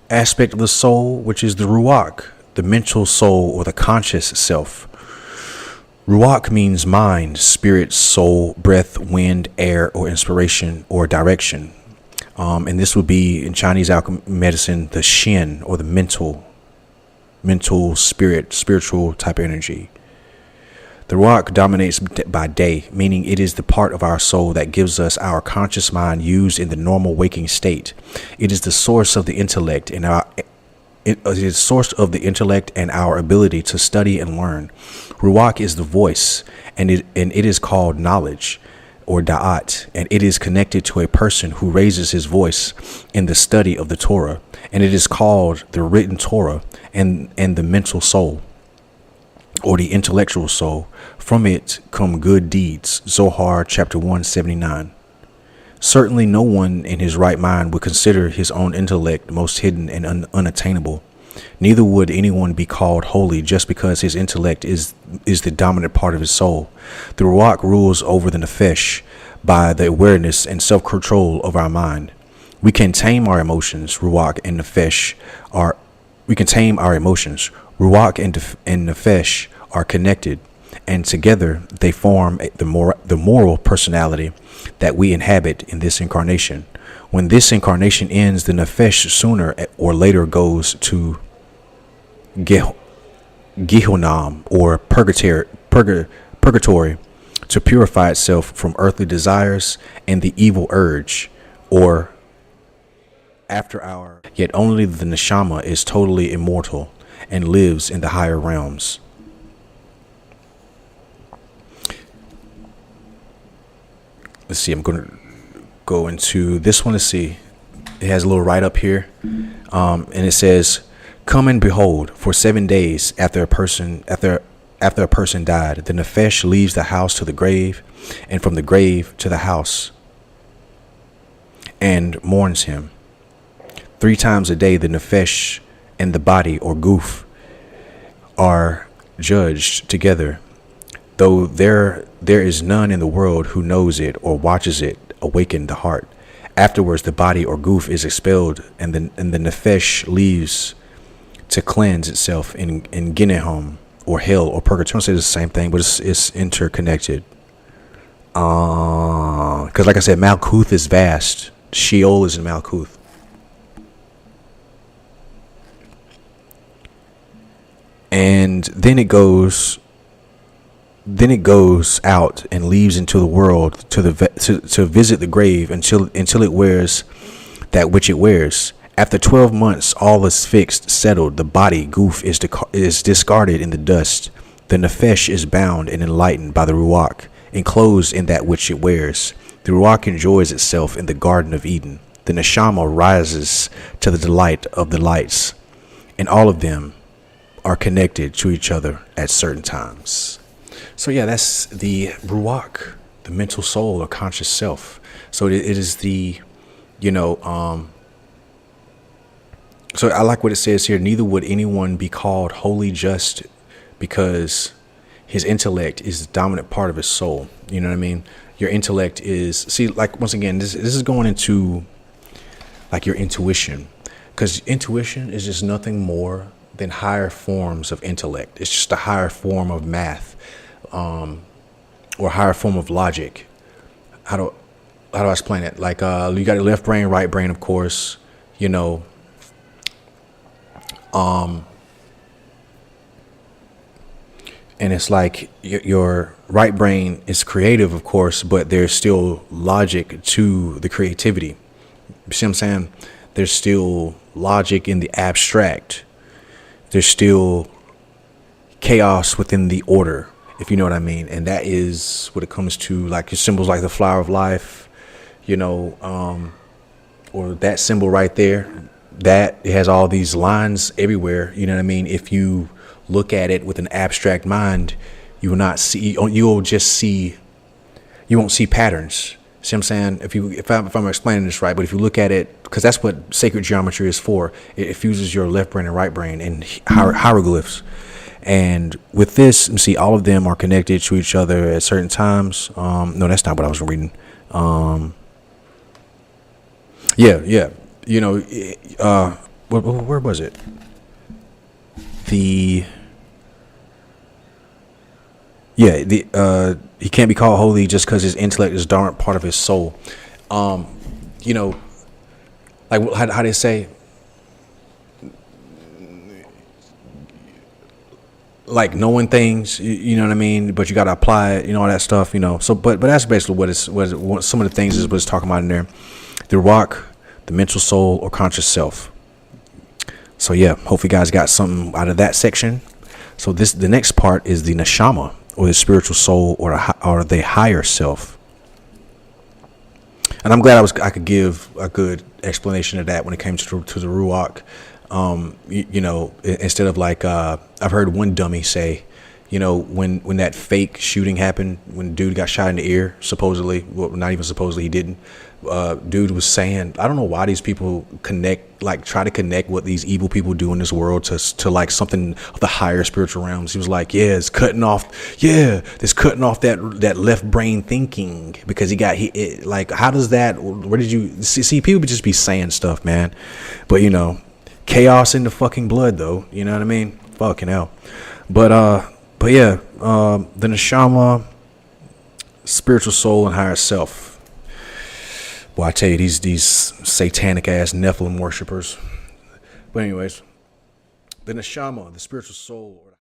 aspect of the soul, which is the Ruach, the mental soul or the conscious self. Ruach means mind, spirit, soul, breath, wind, air, or inspiration or direction. And this would be in Chinese medicine, the Shen, or the mental spirit, spiritual type of energy. The Ruach dominates by day, meaning it is the part of our soul that gives us our conscious mind used in the normal waking state. It is the source of the intellect and our ability to study and learn. Ruach is the voice, and it is called knowledge, or da'at, and it is connected to a person who raises his voice in the study of the Torah, and it is called the written Torah and the mental soul, or the intellectual soul. From it come good deeds. Zohar chapter 179. Certainly no one in his right mind would consider his own intellect most hidden and unattainable. Neither would anyone be called holy just because his intellect is the dominant part of his soul. The Ruach rules over the Nefesh by the awareness and self-control of our mind. We can tame our emotions. Ruach and Nefesh and Nefesh are connected, and together they form the moral personality that we inhabit in this incarnation. When this incarnation ends, the Nefesh sooner or later goes to Gehinnom, or purgatory, to purify itself from earthly desires and the evil urge, or after our. Yet only the neshama is totally immortal and lives in the higher realms. Let's see, I'm going to go into this one. Let's see. It has a little write up here. And it says, "Come and behold, for 7 days after a person died, the Nefesh leaves the house to the grave, and from the grave to the house, and mourns him. 3 times a day the Nefesh and the body, or goof, are judged together, though there is none in the world who knows it or watches it awaken the heart. Afterwards the body, or goof, is expelled, and the Nefesh leaves to cleanse itself in Gehinnom, or hell, or purgatory." It's the same thing, but it's interconnected. Because like I said, Malkuth is vast. Sheol is in Malkuth. And then it goes out and leaves into the world to visit the grave until it wears that which it wears. After 12 months, all is fixed, settled. The body, goof, is discarded in the dust. The Nefesh is bound and enlightened by the Ruach, enclosed in that which it wears. The Ruach enjoys itself in the Garden of Eden. The Neshama rises to the delight of the lights, and all of them are connected to each other at certain times. So yeah, that's the Ruach, the mental soul or conscious self. So it is the, so I like what it says here. Neither would anyone be called holy just because his intellect is the dominant part of his soul. You know what I mean? Your intellect is, see, like, once again, this is going into like your intuition, because intuition is just nothing more than higher forms of intellect. It's just a higher form of math, or higher form of logic. How do I explain it? Like, you got your left brain, right brain, of course, and it's like your right brain is creative, of course, but there's still logic to the creativity. You see what I'm saying? There's still logic in the abstract. There's still chaos within the order, if you know what I mean. And that is what it comes to, like your symbols like the flower of life, or that symbol right there, that it has all these lines everywhere. You know what I mean? If you look at it with an abstract mind, you will not see, you won't see patterns. See what I'm saying? If I'm explaining this right, but if you look at it, because that's what sacred geometry is for, it fuses your left brain and right brain in hieroglyphs. And with this, you see, all of them are connected to each other at certain times. No, that's not what I was reading. Yeah. you know, where was it? He can't be called holy just because his intellect is dark part of his soul. You know, like how they say, like knowing things, you know what I mean, but you got to apply it, all that stuff, so but that's basically what some of the things is what it's talking about in there. The Ruach, the mental soul or conscious self. So yeah, hopefully you guys got something out of that section. So the next part is the neshama, or the spiritual soul, or the higher self. And I'm glad I could give a good explanation of that when it came to the Ruach. Instead of like I've heard one dummy say, when that fake shooting happened, when dude got shot in the ear, supposedly, well, not even supposedly, he didn't. Dude was saying, I don't know why these people try to connect what these evil people do in this world to like something of the higher spiritual realms. He was like, it's cutting off that left brain thinking because like, how does that, where did you see people just be saying stuff, man? But chaos in the fucking blood though, you know what I mean? Fucking hell. But yeah, the neshama, spiritual soul and higher self. Well, I tell you, these satanic ass Nephilim worshippers. But anyways, the neshama, the spiritual soul.